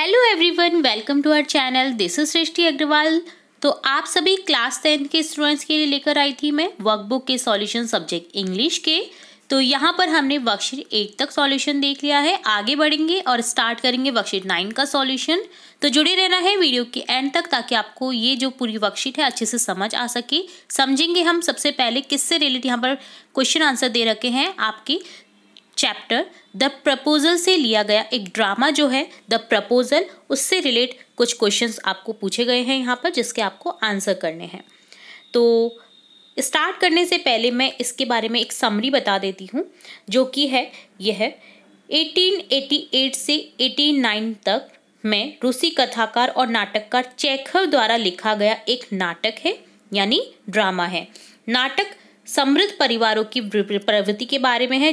Hello everyone, welcome to our channel. This is Srishti Agarwal. तो आप सभी क्लास 10 के स्टूडेंट्स के लिए लेकर आई थी मैं वर्कबुक के सॉल्यूशन सब्जेक्ट इंग्लिश के। तो यहाँ पर हमने वर्कशीट 8 तक सॉल्यूशन देख लिया है। आगे बढ़ेंगे और स्टार्ट करेंगे वर्कशीट 9 का सॉल्यूशन। तो जुड़े रहना है वीडियो के एंड तक ताकि आपको ये जो पूरी वर्कशीट है अच्छे से समझ आ सके। समझेंगे हम सबसे पहले किससे रिलेटेड यहाँ पर क्वेश्चन आंसर दे रखे हैं। आपकी चैप्टर द प्रपोजल से लिया गया एक ड्रामा जो है द प्रपोजल, उससे रिलेट कुछ क्वेश्चंस आपको पूछे गए हैं यहाँ पर, जिसके आपको आंसर करने हैं। तो स्टार्ट करने से पहले मैं इसके बारे में एक समरी बता देती हूँ, जो कि है यह 1888 से 1889 तक में रूसी कथाकार और नाटककार चेखव द्वारा लिखा गया एक नाटक है, यानी ड्रामा है। नाटक समृद्ध परिवारों की प्रवृत्ति के बारे में है,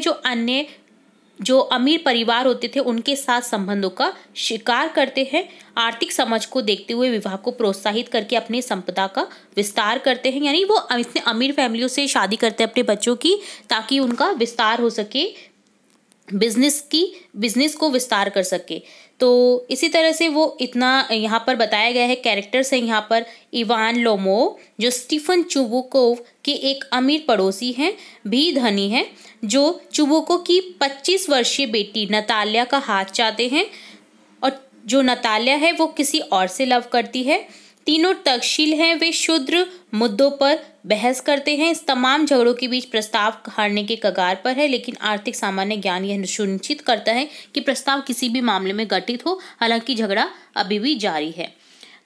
जो अमीर परिवार होते थे उनके साथ संबंधों का शिकार करते हैं। आर्थिक समझ को देखते हुए विवाह को प्रोत्साहित करके अपनी संपदा का विस्तार करते हैं, यानी वो इतने अमीर फैमिलियों से शादी करते हैं अपने बच्चों की ताकि उनका विस्तार हो सके, बिजनेस को विस्तार कर सके। तो इसी तरह से वो इतना यहाँ पर बताया गया है। कैरेक्टर्स हैं यहाँ पर इवान लोमोव, जो स्टीफन चुबुकोव के एक अमीर पड़ोसी हैं, भी धनी हैं, जो चुबुको की 25 वर्षीय बेटी नतालिया का हाथ चाहते हैं, और जो नतालिया है वो किसी और से लव करती है। तीनों तक्षशिल हैं, वे शुद्र मुद्दों पर बहस करते हैं। इस तमाम झगड़ों के बीच प्रस्ताव हारने के कगार पर है, लेकिन आर्थिक सामान्य ज्ञान यह सुनिश्चित करता है कि प्रस्ताव किसी भी मामले में घटित हो, हालांकि झगड़ा अभी भी जारी है।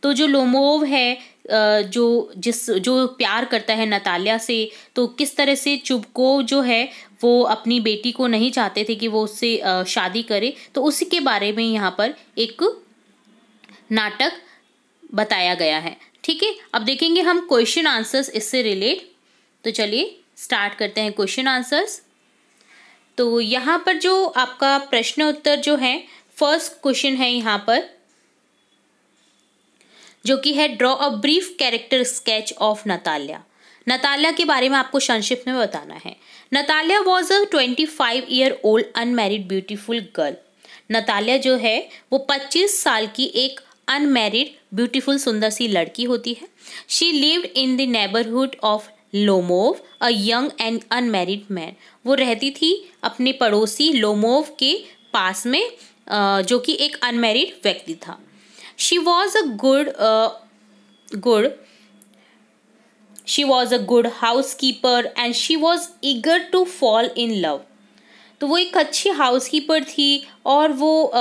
तो जो लोमोव है, जो प्यार करता है नतालिया से, तो किस तरह से चुबकोव जो है वो अपनी बेटी को नहीं चाहते थे कि वो उससे शादी करे, तो उसी के बारे में यहाँ पर एक नाटक बताया गया है। ठीक है, अब देखेंगे हम क्वेश्चन आंसर्स इससे रिलेट। तो चलिए स्टार्ट करते हैं क्वेश्चन आंसर्स। तो यहाँ पर जो आपका प्रश्न उत्तर जो है, फर्स्ट क्वेश्चन है यहाँ पर, जो कि है draw a brief character sketch of Natalia. Natalia के बारे में आपको संक्षिप्त में बताना है। Natalia was a 25-year old unmarried beautiful girl. Natalia जो है वो 25 साल की एक अनमैरिड ब्यूटीफुल सुंदर सी लड़की होती है। She lived in the neighbourhood of Lomov a young and unmarried man. वो रहती थी अपने पड़ोसी लोमोव के पास में, जो कि एक अनमैरिड व्यक्ति था। She was a good housekeeper and she was eager to fall in love. तो वो एक अच्छी हाउसकीपर थी और वो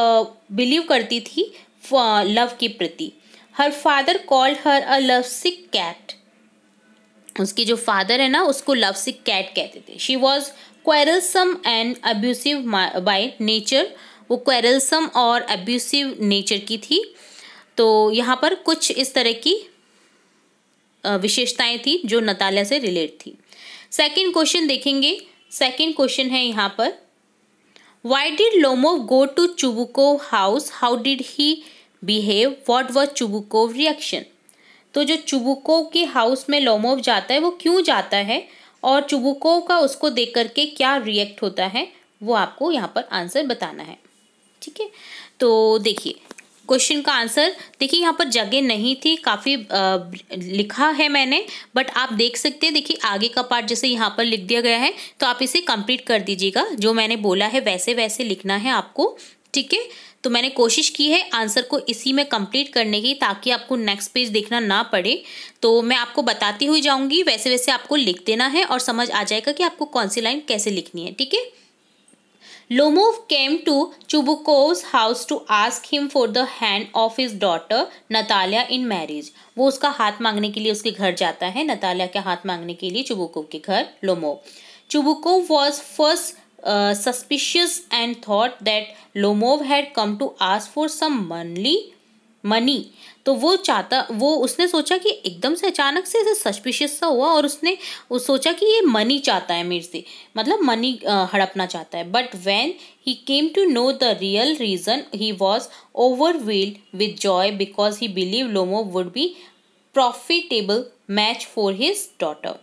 बिलीव करती थी लव के प्रति। Her father called her a love sick cat. उसके जो फादर है ना, उसको लव सिक कैट कहते थे। She was quarrelsome and abusive by nature. वो क्वेरलसम और अब्यूसिव नेचर की थी। तो यहाँ पर कुछ इस तरह की विशेषताएं थी जो नतालिया से रिलेट थी। सेकंड क्वेश्चन देखेंगे। सेकंड क्वेश्चन है यहाँ पर, why did Lomov go to Chubukov house, how did he behave, what was Chubukov reaction. तो जो चुबुकोव के हाउस में लोमोव जाता है वो क्यों जाता है, और चुबुकोव का उसको देख करके क्या रिएक्ट होता है, वो आपको यहाँ पर आंसर बताना है। ठीक है, तो देखिए क्वेश्चन का आंसर देखिए, यहाँ पर जगह नहीं थी, काफ़ी लिखा है मैंने, बट आप देख सकते हैं। देखिए आगे का पार्ट जैसे यहाँ पर लिख दिया गया है, तो आप इसे कंप्लीट कर दीजिएगा। जो मैंने बोला है वैसे वैसे लिखना है आपको। ठीक है, तो मैंने कोशिश की है आंसर को इसी में कंप्लीट करने की, ताकि आपको नेक्स्ट पेज देखना ना पड़े। तो मैं आपको बताती हुई जाऊंगी, वैसे वैसे आपको लिख देना है और समझ आ जाएगा कि आपको कौन सी लाइन कैसे लिखनी है। ठीक है, Lomov came to Chubukov's house to ask him for the hand of his daughter Natalia in marriage. वो उसका हाथ मांगने के लिए उसके घर जाता है, नतालिया का हाथ मांगने के लिए चुबुकोव के घर Lomov. Chubukov was first suspicious and thought that Lomov had come to ask for some money. तो उसने सोचा कि एकदम से अचानक से ऐसे सस्पिशियस सा हुआ, और उसने सोचा कि ये मनी चाहता है मेरे से, मतलब मनी हड़पना चाहता है। But when he came to know the real reason he was overwhelmed with joy because he believe Lomov would be profitable match for his daughter.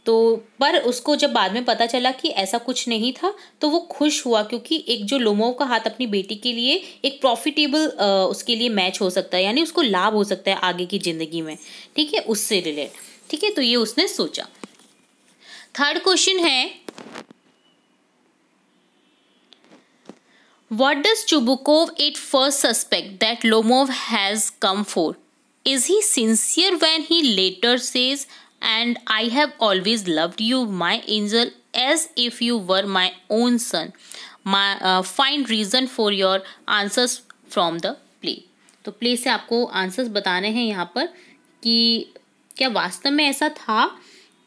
तो पर उसको जब बाद में पता चला कि ऐसा कुछ नहीं था तो वो खुश हुआ, क्योंकि एक जो लोमोव का हाथ अपनी बेटी के लिए एक प्रॉफिटेबल उसके लिए मैच हो सकता है, यानी उसको लाभ हो सकता है आगे की ज़िंदगी में, ठीक है, उससे रिलेट, ठीक है, तो ये उसने सोचा। थर्ड क्वेश्चन है, What does Chubukov at first suspect that Lomov has come for? Is he sincere when he later says, "And I have always loved you, my angel, as if you were my own son"? Find reason for your answers from the play. तो play से आपको answers बताने हैं यहाँ पर कि क्या वास्तव में ऐसा था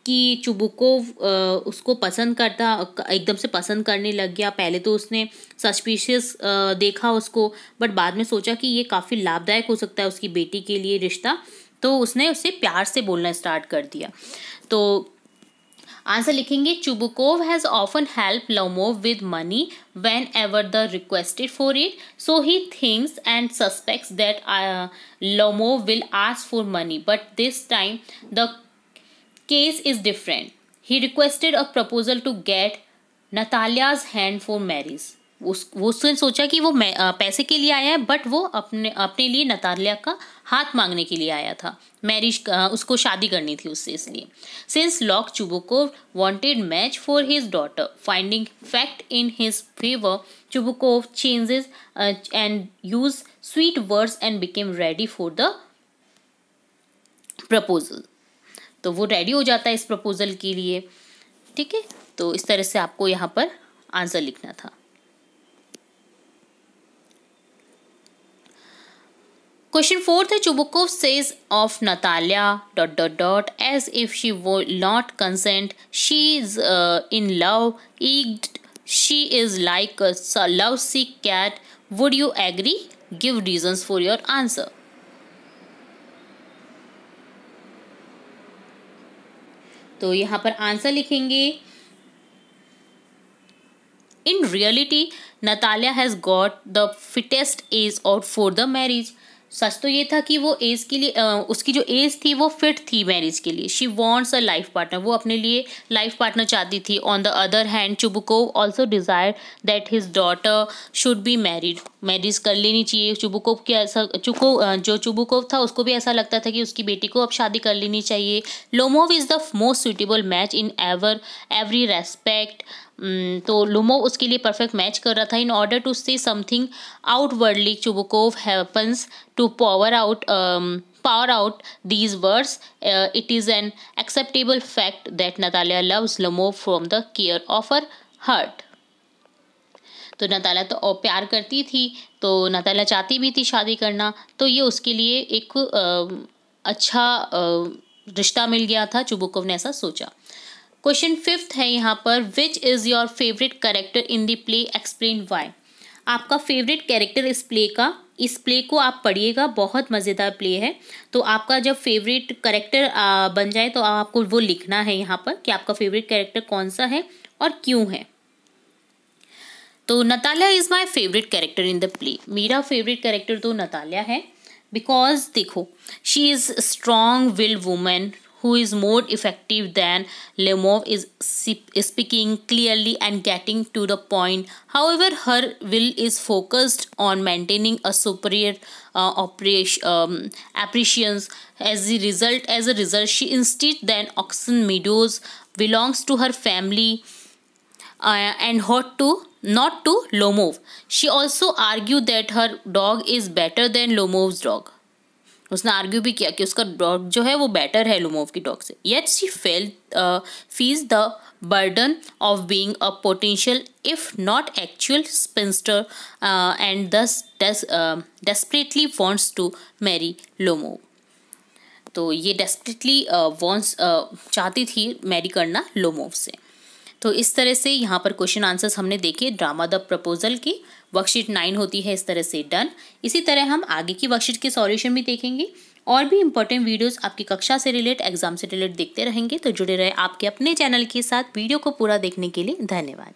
कि चुबुकोव उसको पसंद करता, एकदम से पसंद करने लग गया। पहले तो उसने सस्पिशियस देखा उसको, बट बाद में सोचा कि ये काफ़ी लाभदायक हो सकता है उसकी बेटी के लिए रिश्ता, तो उसने उससे प्यार से बोलना स्टार्ट कर दिया। तो आंसर लिखेंगे, Chubukov has often help Lomov with money when ever the requested for it, so he thinks and suspects that Lomov will ask for money, but this time the case is different. He requested a proposal to get Natalia's hand for marriage. उसने सोचा कि वो पैसे के लिए आया है, but वो अपने लिए नतालिया का हाथ मांगने के लिए आया था, मैरिज उसको शादी करनी थी उससे, इसलिए। Since Locke Chubukov wanted match for his daughter, finding fact in his favor, Chubukov changes and used sweet words and became ready for the proposal. तो वो रेडी हो जाता है इस प्रपोजल के लिए, ठीक है। तो इस तरह से आपको यहाँ पर आंसर लिखना था। क्वेश्चन 4 है, Chubukov sage of Natalia ... as if she will not consent, she is in love, egged, she is like a lovesick cat, would you agree? Give reasons for your answer. तो यहाँ पर answer लिखेंगे, in reality Natalia has got the fittest edge out for the marriage. सच तो ये था कि वो एज के लिए उसकी जो एज थी वो फिट थी मैरिज के लिए। She wants a life partner, वो अपने लिए लाइफ पार्टनर चाहती थी। On the other hand Chubukov also desire that his daughter should be married, marriage कर लेनी चाहिए। चुबुकोव के ऐसा जो चुबुकोव था उसको भी ऐसा लगता था कि उसकी बेटी को अब शादी कर लेनी चाहिए। Lomov is the most suitable match in every respect. तो लोमोव उसके लिए परफेक्ट मैच कर रहा था। In order to say something outwardly Chubukov happens to pour out these words. It is an acceptable fact that Natalia loves Lomov from the care of her heart. तो Natalia तो प्यार करती थी, तो Natalia चाहती भी थी शादी करना, तो ये उसके लिए एक अच्छा रिश्ता मिल गया था। चुबुकोव ने ऐसा सोचा। क्वेश्चन 5 है यहाँ पर, which is your favourite character in the play, explain why. आपका फेवरेट कैरेक्टर इस प्ले को आप पढ़िएगा, बहुत मज़ेदार प्ले है। तो आपका जब फेवरेट कैरेक्टर बन जाए तो आपको वो लिखना है यहाँ पर कि आपका फेवरेट कैरेक्टर कौन सा है और क्यों है। तो Natalia is my favourite character in the play. मेरा फेवरेट कैरेक्टर तो नतालिया है, बिकॉज देखो, she is strong willed women who is more effective than Lomov is speaking clearly and getting to the point. However, her will is focused on maintaining a superior appreciation. As a result, she insists that Oxen Meadows belongs to her family and not to Lomov. She also argued that her dog is better than Lomov's dog. उसने argue भी किया कि उसका dog जो है वो better है Lomov की डॉग से। Yet she feels the burden of being a potential if not actual spinster and thus desperately wants to marry Lomov. तो ये डेस्परेटली चाहती थी मैरी करना लोमोव से। तो इस तरह से यहाँ पर क्वेश्चन आंसर्स हमने देखे ड्रामा द प्रपोजल की। वर्कशीट 9 होती है इस तरह से डन। इसी तरह हम आगे की वर्कशीट के सॉल्यूशन भी देखेंगे और भी इंपॉर्टेंट वीडियोस आपकी कक्षा से रिलेट, एग्जाम से रिलेट देखते रहेंगे। तो जुड़े रहे आपके अपने चैनल के साथ। वीडियो को पूरा देखने के लिए धन्यवाद।